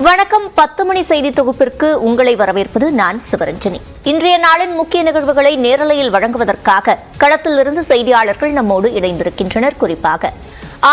வணக்கம். 10 மணி செய்தி தொகுப்பிற்கு உங்களை வரவேற்பது நான் சிவரஞ்சனி. இன்றைய நாளின் முக்கிய நிகழ்வுகளை நேரலையில் வழங்குவதற்காக களத்திலிருந்து செய்தியாளர்கள் நம்மோடு இணைந்திருக்கின்றனர். குறிப்பாக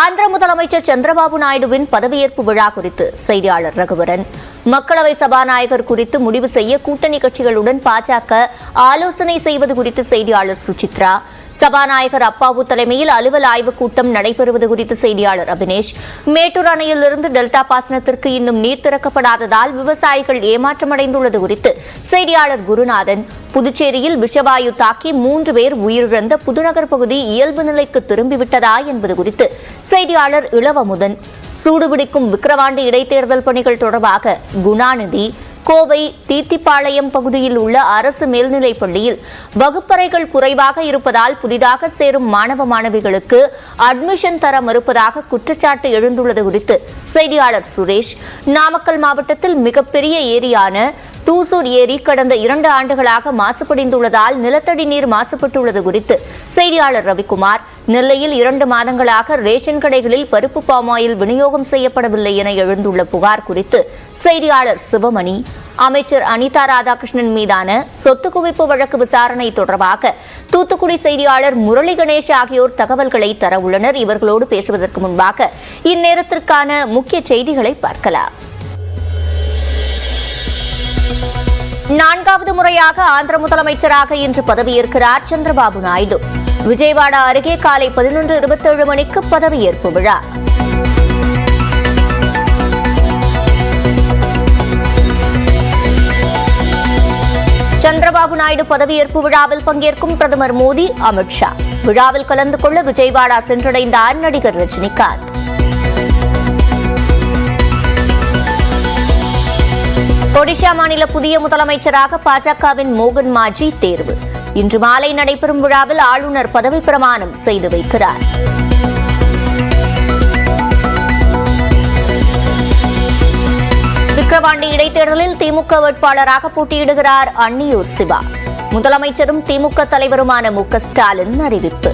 ஆந்திர முதலமைச்சர் சந்திரபாபு நாயுடுவின் பதவியேற்பு விழா குறித்து செய்தியாளர் ரகுவரன், மக்களவை சபாநாயகர் குறித்து முடிவு செய்ய கூட்டணி கட்சிகளுடன் பாஜக ஆலோசனை செய்வது குறித்து செய்தியாளர் சுசித்ரா, சபாநாயகர் அப்பாவு தலைமையில் அலுவல் ஆய்வுக் கூட்டம் நடைபெறுவது குறித்து செய்தியாளர் அபினேஷ், மேட்டூர் அணையிலிருந்து டெல்டா பாசனத்திற்கு இன்னும் நீர் திறக்கப்படாததால் விவசாயிகள் ஏமாற்றமடைந்துள்ளது குறித்து செய்தியாளர் குருநாதன், புதுச்சேரியில் விஷவாயு தாக்கி 3 பேர் உயிரிழந்த புதுநகர் பகுதி இயல்பு நிலைக்கு திரும்பிவிட்டதா என்பது குறித்து செய்தியாளர் இளவமுதன், சூடுபிடிக்கும் விக்கிரவாண்டி இடைத்தேர்தல் பணிகள் தொடர்பாக குணாநிதி, கோவை தீத்திப்பாளையம் பகுதியில் உள்ள அரசு மேல்நிலைப் பள்ளியில் வகுப்பறைகள் குறைவாக இருப்பதால் புதிதாக சேரும் மாணவ மாணவிகளுக்கு அட்மிஷன் தர மறுப்பதாக குற்றச்சாட்டு எழுந்துள்ளது குறித்து செய்தியாளர் சுரேஷ், நாமக்கல் மாவட்டத்தில் மிகப்பெரிய ஏரியான தூசூர் ஏரி கடந்த 2 ஆண்டுகளாக மாசுபடிந்துள்ளதால் நிலத்தடி நீர் மாசுபட்டுள்ளது குறித்து செய்தியாளர் ரவிக்குமார், நெல்லையில் 2 மாதங்களாக ரேஷன் கடைகளில் பருப்பு பாமாயில் விநியோகம் செய்யப்படவில்லை என எழுந்துள்ள புகார் குறித்து செய்தியாளர் சிவமணி, அமைச்சர் அனிதா ராதாகிருஷ்ணன் மீதான சொத்து குவிப்பு வழக்கு விசாரணை தொடர்பாக தூத்துக்குடி செய்தியாளர் முரளி கணேஷ் ஆகியோர் தகவல்களை தர உள்ளனர். இவர்களோடு பேசுவதற்கு முன்பாக இந்நேரத்திற்கான முக்கிய செய்திகளை பார்க்கலாம். 4வது முறையாக ஆந்திர முதலமைச்சராக இன்று பதவியேற்கிறார் சந்திரபாபு நாயுடு. விஜயவாடா அருகே காலை 11:27 மணிக்கு பதவியேற்பு விழா. சந்திரபாபு நாயுடு பதவியேற்பு விழாவில் பங்கேற்கும் பிரதமர் மோடி, அமித்ஷா. விழாவில் கலந்து கொள்ள விஜயவாடா சென்றடைந்தார் நடிகர் ரஜினிகாந்த். ஒடிஷா மாநில புதிய முதலமைச்சராக பாஜகவின் மோகன் மாஜி தேர்வு. இன்று மாலை நடைபெறும் விழாவில் ஆளுநர் பதவி பிரமாணம் செய்து வைக்கிறார். விக்கிரவாண்டி இடைத்தேர்தலில் திமுக வேட்பாளராக போட்டியிடுகிறார் அன்னியூர் சிவா. முதலமைச்சரும் திமுக தலைவருமான மு.க. ஸ்டாலின் அறிவிப்பு.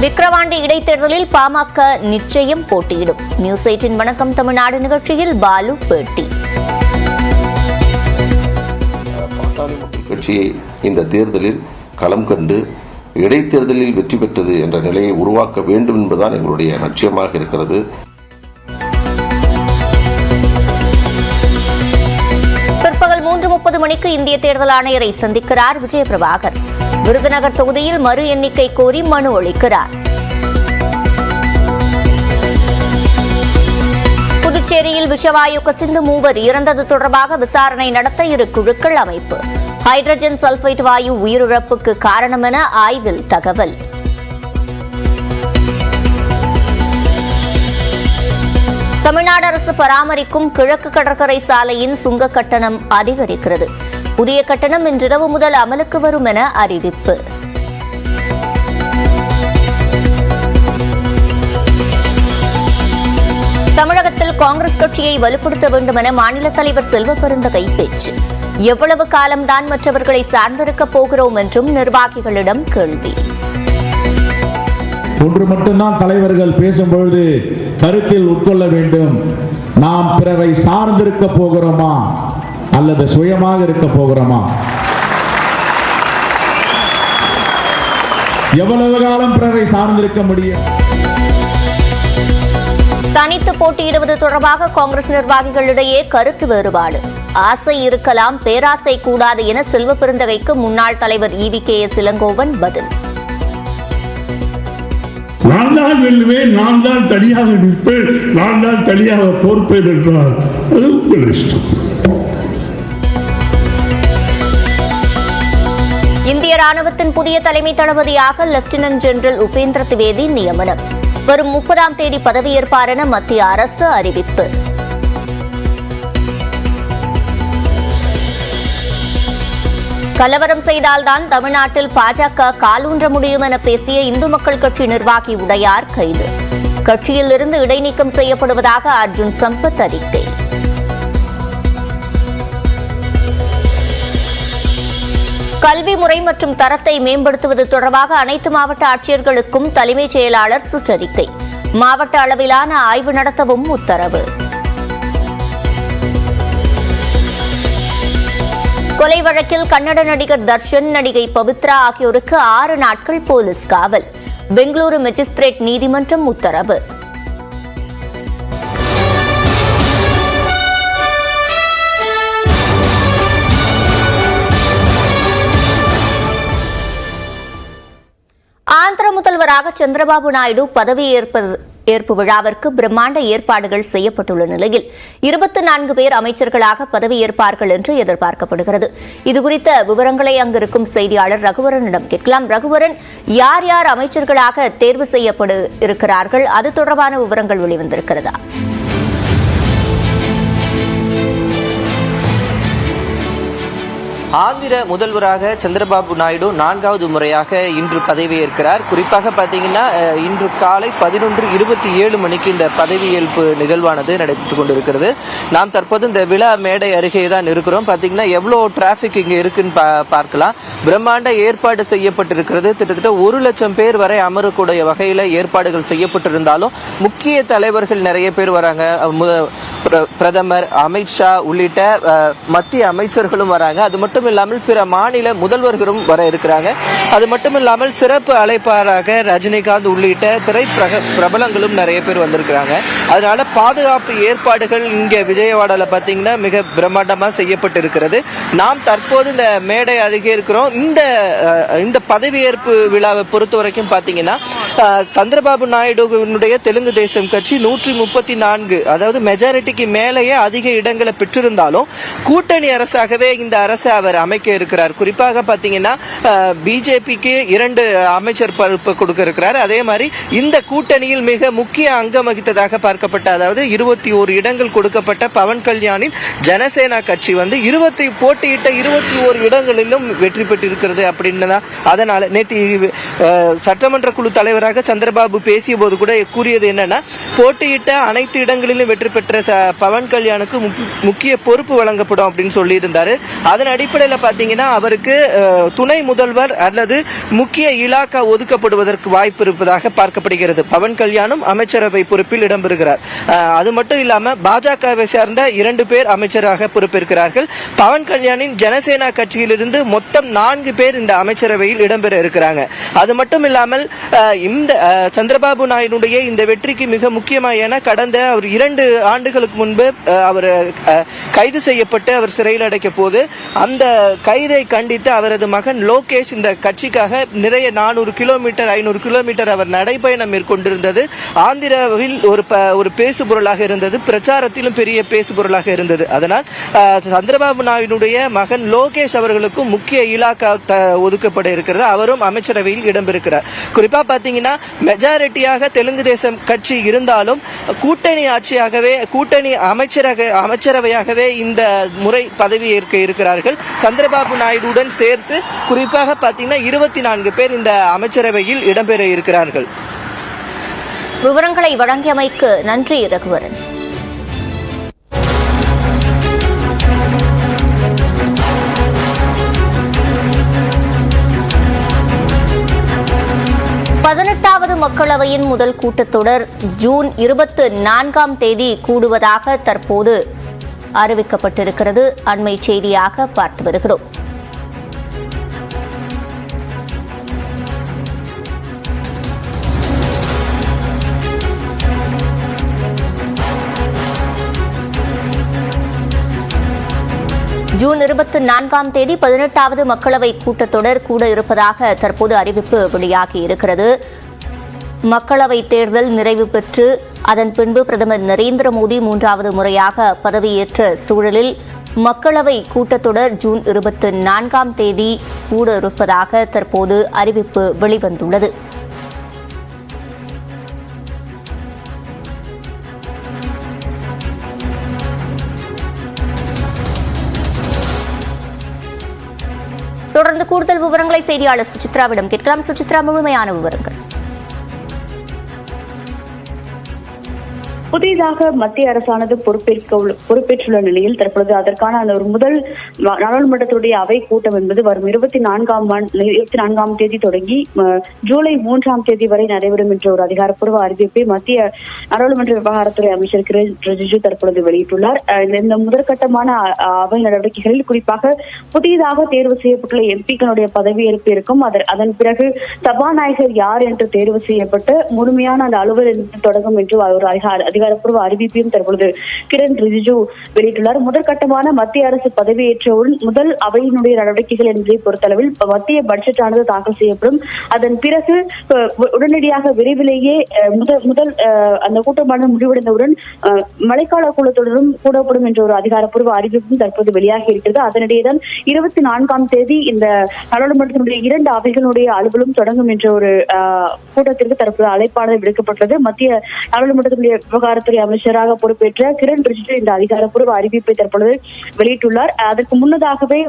விக்கிரவாண்டி இடைத்தேர்தலில் பாமக நிச்சயம் போட்டியிடும். நியூஸ் 18 வணக்கம் தமிழ்நாடு நிகழ்ச்சியில் பாலு பேட்டி. பாட்டாளி மக்கள் கட்சியை இந்த தேர்தலில் களம் கண்டு இடைத்தேர்தலில் வெற்றி பெற்றது என்ற நிலையை உருவாக்க வேண்டும் என்பதுதான் எங்களுடைய லட்சியமாக இருக்கிறது. பிற்பகல் 3:30 மணிக்கு இந்திய தேர்தல் ஆணையரை சந்திக்கிறார் விஜயபிரபாகர். விருதுநகர் தொகுதியில் மறு எண்ணிக்கை கோரி மனு அளிக்கிறார். புதுச்சேரியில் விஷவாயு கசிந்து 3 இறந்தது தொடர்பாக விசாரணை நடத்த 2 குழுக்கள் அமைப்பு. ஹைட்ரஜன் சல்பைட் வாயு உயிரிழப்புக்கு காரணம் என ஆய்வில் தகவல். தமிழ்நாடு அரசு பராமரிக்கும் கிழக்கு கடற்கரை சாலையின் சுங்க கட்டணம் அதிகரிக்கிறது. புதிய கட்டணம் இன்றிரவு முதல் அமலுக்கு வரும் என அறிவிப்பு. தமிழகத்தில் காங்கிரஸ் கட்சியை வலுப்படுத்த வேண்டும் என மாநில தலைவர் செல்வ பெருந்தகை பேச்சு. எவ்வளவு காலம்தான் மற்றவர்களை சார்ந்திருக்கப் போகிறோம் என்றும் நிர்வாகிகளிடம் கேள்வி. ஒன்று மட்டும்தான் தலைவர்கள் பேசும்பொழுது கருத்தில் உட்கொள்ள வேண்டும். நாம் பிறரை சார்ந்திருக்க போகிறோமா அல்லது சுயமாக இருக்க போகிறோமா? எவ்வளவு காலம் பிறரை சார்ந்திருக்க முடியும்? தனித்து போட்டியிடுவது தொடர்பாக காங்கிரஸ் நிர்வாகிகளிடையே கருத்து வேறுபாடு. ஆசை இருக்கலாம், பேராசை கூடாது என செல்வ பெருந்தகைக்கு முன்னாள் தலைவர் EVKS இளங்கோவன் பதில். நான் தான் வெல்லுவேன், நான் தான் தனியாக நிற்பேன், நான் தான் தனியாக தோற்பேன் என்றால் அது உங்கள் இஷ்டம். இந்திய ராணுவத்தின் புதிய தலைமை தளபதியாக லெப்டினன்ட் ஜெனரல் உபேந்திர திவேதி நியமனம். வரும் 30ஆம் தேதி பதவியேற்பார் என மத்திய அரசு அறிவிப்பு. கலவரம் செய்தால்தான் தமிழ்நாட்டில் பாஜக காலூன்ற முடியும் என பேசிய இந்து மக்கள் கட்சி நிர்வாகி உடையார் கைது. கட்சியில் இருந்து இடைநீக்கம் செய்யப்படுவதாக அர்ஜுன் சம்பத் அறிக்கை. கல்வி முறை மற்றும் தரத்தை மேம்படுத்துவது தொடர்பாக அனைத்து மாவட்ட ஆட்சியர்களுக்கும் தலைமைச் செயலாளர் சுற்றறிக்கை. மாவட்ட அளவிலான ஆய்வு நடத்தவும் உத்தரவு. கொலை வழக்கில் கன்னட நடிகர் தர்ஷன், நடிகை பவித்ரா ஆகியோருக்கு 6 நாட்கள் போலீஸ் காவல். பெங்களூரு மேஜிஸ்திரேட் நீதிமன்றம் உத்தரவு. ஆந்திர முதல்வராக சந்திரபாபு நாயுடு பதவியேற்பு விழாவிற்கு பிரம்மாண்ட ஏற்பாடுகள் செய்யப்பட்டுள்ள நிலையில் 24 பேர் அமைச்சர்களாக பதவியேற்பார்கள் என்று எதிர்பார்க்கப்படுகிறது. இதுகுறித்த விவரங்களை அங்கிருக்கும் செய்தியாளர் ரகுவரனிடம் கேட்கலாம். ரகுவரன், யார் யார் அமைச்சர்களாக தேர்வு செய்யப்பட இருக்கிறார்கள்? அது தொடர்பான விவரங்கள் வெளிவந்திருக்கிறதா? ஆந்திர முதல்வராக சந்திரபாபு நாயுடு 4வது முறையாக இன்று பதவியேற்கிறார். குறிப்பாக பார்த்தீங்கன்னா இன்று காலை 11:27 மணிக்கு இந்த பதவியேற்பு நிகழ்வானது நடைபெற்றுக் கொண்டிருக்கிறது. நாம் தற்போது இந்த விழா மேடை அருகே தான் இருக்கிறோம். பார்த்தீங்கன்னா எவ்வளோ டிராபிக் இங்கே இருக்குன்னு பார்க்கலாம். பிரம்மாண்ட ஏற்பாடு செய்யப்பட்டிருக்கிறது. கிட்டத்தட்ட 1 லட்சம் பேர் வரை அமரக்கூடிய வகையில் ஏற்பாடுகள் செய்யப்பட்டிருந்தாலும் முக்கிய தலைவர்கள் நிறைய பேர் வராங்க. பிரதமர், அமித்ஷா உள்ளிட்ட மத்திய அமைச்சர்களும் வராங்க. அது மட்டும் இல்லாமல் பிற மாநில முதல்வர்களும் வர இருக்கிறாங்க. அது மட்டும் இல்லாமல் சிறப்பு அழைப்பாளராக ரஜினிகாந்த் உள்ளிட்ட திரை பிரபலங்களும் நிறைய பேர் வந்திருக்கிறாங்க. அதனால பாதுகாப்பு ஏற்பாடுகள் இங்கே விஜயவாடால பார்த்தீங்கன்னா மிக பிரம்மாண்டமாக செய்யப்பட்டிருக்கிறது. நாம் தற்போது இந்த மேடை அருகே இருக்கிறோம். இந்த பதவியேற்பு விழாவை பொறுத்த வரைக்கும் பார்த்தீங்கன்னா சந்திரபாபு நாயுடுவினுடைய தெலுங்கு தேசம் கட்சி 134, அதாவது மெஜாரிட்டிக்கு மேலேயே அதிக இடங்களை பெற்றிருந்தாலும் கூட்டணி அரசாகவே இந்த அரசை அவர் அமைக்க இருக்கிறார். குறிப்பாக பார்த்தீங்கன்னா பிஜேபிக்கு 2 அமைச்சர் பொறுப்பு கொடுக்க இருக்கிறார். அதே மாதிரி இந்த கூட்டணியில் மிக முக்கிய அங்கம் வகித்ததாக பார்க்கப்பட்ட, அதாவது 21 இடங்கள் கொடுக்கப்பட்ட பவன் கல்யாணின் ஜனசேனா கட்சி போட்டியிட்ட 21 இடங்களிலும் வெற்றி பெற்றிருக்கிறது அப்படின்னு தான். அதனால நேற்று சட்டமன்ற குழு தலைவராக சந்திரபாபு பேசிய போது கூட கூறியது என்னன்னா, போட்டியிட்ட அனைத்து இடங்களிலும் வெற்றி பெற்ற பவன் கல்யாணுக்கு முக்கிய பொறுப்பு வழங்கப்படும் அப்படின்னு சொல்லி இருந்தாரு. அதன் அடிப்படையில் பார்த்தீங்கன்னா அவருக்கு துணை முதல்வர் அல்லது முக்கிய இலாக்கா ஒதுக்கப்படுவதற்கு வாய்ப்பு இருப்பதாக பார்க்கப்படுகிறது. பவன் கல்யாணும் அமைச்சரவை பொறுப்பில் இடம்பெறுகிறார். அது மட்டும் இல்லாம பாஜகவை சேர்ந்த 2 பேர் அமைச்சராக பொறுப்பேற்கிறார்கள். பவன் கல்யாணின் ஜனசேனா கட்சியிலிருந்து மொத்தம் 4 பேர் இந்த அமைச்சரவையில் இடம்பெற இருக்கிறாங்க. அது மட்டும் இல்லாமல் இந்த சந்திரபாபு நாயுடைய இந்த வெற்றிக்கு மிக முக்கியமான, கடந்த அவர் 2 ஆண்டுகளுக்கு முன்பு அவர் கைது செய்யப்பட்டு அவர் சிறையில் அடைக்க போது அந்த கைதை கண்டித்து அவரது மகன் லோகேஷ் இந்த கட்சிக்காக நிறைய 400 கிலோமீட்டர் 500 கிலோமீட்டர் அவர் நடைபயணம் மேற்கொண்டிருந்தது. ஆந்திராவில் ஒரு பேசுபொருளாக இருந்தது, பிரச்சாரத்திலும் பெரிய பேசுபொருளாக இருந்தது. அதனால் சந்திரபாபு நாயுடைய மகன் லோகேஷ் அவர்களுக்கும் முக்கிய இலாக்கா ஒதுக்கப்பட இருக்கிறது. அவரும் அமைச்சரவையில் இடம்பெறுகிறார். குறிப்பா பாத்தீங்கன்னா மெஜாரிட்டியாக தெலுங்கு தேசம் கட்சி இருந்தாலும் கூட்டணி ஆட்சியாகவே, கூட்டணி அமைச்சரவையாகவே இந்த முறை பதவி ஏற்க இருக்கிறார்கள். சந்திரபாபு நாயுடுடன் சேர்த்து குறிப்பாக பார்த்தீங்கன்னா 24 பேர் இந்த அமைச்சரவையில் இடம்பெற இருக்கிறார்கள். விவரங்களை வழங்கியமைக்கு நன்றி ரகுவரன். மக்களவையின் முதல் கூட்டத்தொடர் ஜூன் 24ஆம் தேதி கூடுவதாக தற்போது அறிவிக்கப்பட்டிருக்கிறது. அண்மை செய்தியாக பார்த்து வருகிறோம். ஜூன் 24ஆம் தேதி 18வது மக்களவை கூட்டத்தொடர் கூட இருப்பதாக தற்போது அறிவிப்பு வெளியாகி இருக்கிறது. மக்களவை தேர்தல் நிறைவு பெற்று அதன் பின்பு பிரதமர் நரேந்திர மோடி 3வது முறையாக பதவியேற்ற சூழலில் மக்களவை கூட்டத்தொடர் ஜூன் 24ஆம் தேதி கூட இருப்பதாக தற்போது அறிவிப்பு வெளிவந்துள்ளது. தொடர்ந்து கூடுதல் விவரங்களை செய்தியாளர் சுசித்ராவிடம் கேட்கலாம். சுசித்ரா, முழுமையான விவரங்கள். புதிதாக மத்திய அரசானது பொறுப்பேற்றுள்ள நிலையில் தற்பொழுது அதற்கான அந்த ஒரு முதல் நாடாளுமன்றத்துடைய அவை கூட்டம் என்பது வரும் 24ஆம் தேதி தொடங்கி ஜூலை 3ஆம் தேதி வரை நடைபெறும் என்ற ஒரு அதிகாரப்பூர்வ அறிவிப்பை மத்திய நாடாளுமன்ற விவகாரத்துறை அமைச்சர் கிரண் ரிஜிஜு தற்பொழுது வெளியிட்டுள்ளார். இந்த முதற்கட்டமான அவை நடவடிக்கைகளில் குறிப்பாக புதிதாக தேர்வு செய்யப்பட்டுள்ள எம்பிக்களுடைய பதவியேற்பு இருக்கும். அதன் பிறகு சபாநாயகர் யார் என்று தேர்வு செய்யப்பட்டு முழுமையான அந்த அலுவல் தொடங்கும் என்று ஒரு அதிகாரப்பூர்வ அறிவிப்பையும் தற்பொழுது கிரண் ரிஜிஜு வெளியிட்டுள்ளார். முதற்கட்டமான மத்திய அரசு பதவியேற்றவுடன் முதல் அவையினுடைய நடவடிக்கைகள் என்பதை பொறுத்தளவில் மத்திய பட்ஜெட் ஆனது தாக்கல் செய்யப்படும். அதன் பிறகு உடனடியாக விரைவிலேயே முதல் அந்த கூட்டமானது முடிவடைந்தவுடன் மழைக்கால கூட்டத்தொடரும் கூடப்படும் என்ற ஒரு அதிகாரப்பூர்வ அறிவிப்பும் தற்போது வெளியாகி இருக்கிறது. அதனிடையேதான் 24ஆம் தேதி இந்த நாடாளுமன்றத்தினுடைய 2 அவைகளுடைய அலுவலும் தொடங்கும் என்ற ஒரு கூட்டத்திற்கு தற்போது அழைப்பானது விடுக்கப்பட்டுள்ளது. மத்திய நாடாளுமன்றத்தினுடைய விவகாரத்துறை அமைச்சராக பொறுப்பேற்ற கிரண் ரிஜிஜு இந்த அதிகாரப்பூர்வ அறிவிப்பை தற்பொழுது வெளியிட்டுள்ளார். அதற்கு முன்னதாகவே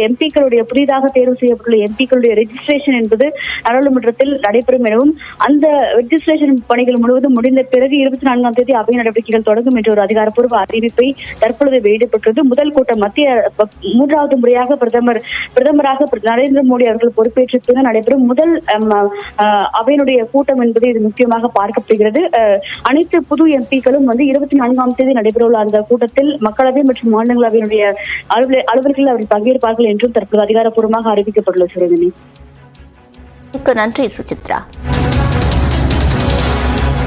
எம்பிக்களுடைய புதிதாக தேர்வு செய்யப்பட்டுள்ள எம்பிக்களுடைய ரெஜிஸ்ட்ரேஷன் என்பது நாடாளுமன்றத்தில் நடைபெறும் எனவும் அந்த ரெஜிஸ்ட்ரேஷன் பணிகள் முழுவதும் முடிந்த பிறகு 24ஆம் தேதி அவை நடவடிக்கைகள் தொடங்கும் என்ற ஒரு அதிகாரப்பூர்வ அறிவிப்பை தற்பொழுது வெளியிடப்பட்டது. முதல் கூட்டம் மத்திய 3வது முறையாக பிரதமராக நரேந்திர மோடி அவர்கள் பொறுப்பேற்ற பின்னர் நடைபெறும் முதல் அவையினுடைய கூட்டம் என்பது இது முக்கியமாக பார்க்கப்படுகிறது. அனைத்து புது எம்பிக்களும் 24ஆம் தேதி நடைபெறவுள்ள அந்த கூட்டத்தில் மக்களவை மற்றும் மாநிலங்களவையினுடைய அலுவல்களில் அவர்கள் பங்கேற்பார்கள் என்றும் தற்போது அதிகாரப்பூர்வமாக அறிவிக்கப்பட்டுள்ளது. சுரேந்திரன், நன்றி சுசித்ரா.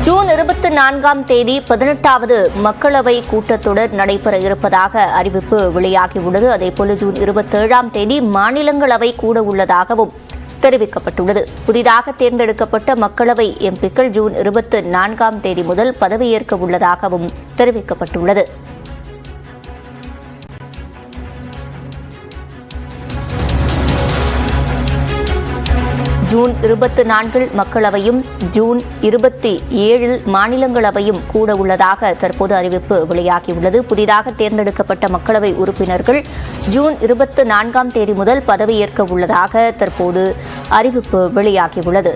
ஜூன் 24ஆம் தேதி 18வது மக்களவை கூட்டத்தொடர் நடைபெற இருப்பதாக அறிவிப்பு வெளியாகியுள்ளது. அதேபோல ஜூன் 27ஆம் தேதி மாநிலங்களவை கூட உள்ளதாகவும் தெரிவிக்கப்பட்டுள்ளது. புதிதாக தேர்ந்தெடுக்கப்பட்ட மக்களவை எம்பிக்கள் ஜூன் 24ஆம் தேதி முதல் பதவியேற்க உள்ளதாகவும் தெரிவிக்கப்பட்டுள்ளது. ஜூன் 24 மக்களவையும் ஜூன் 27 மாநிலங்களவையும் கூட உள்ளதாக தற்போது அறிவிப்பு வெளியாகியுள்ளது. புதிதாக தேர்ந்தெடுக்கப்பட்ட மக்களவை உறுப்பினர்கள் ஜூன் 24ஆம் தேதி முதல் பதவியேற்க உள்ளதாக தற்போது அறிவிப்பு வெளியாகியுள்ளது.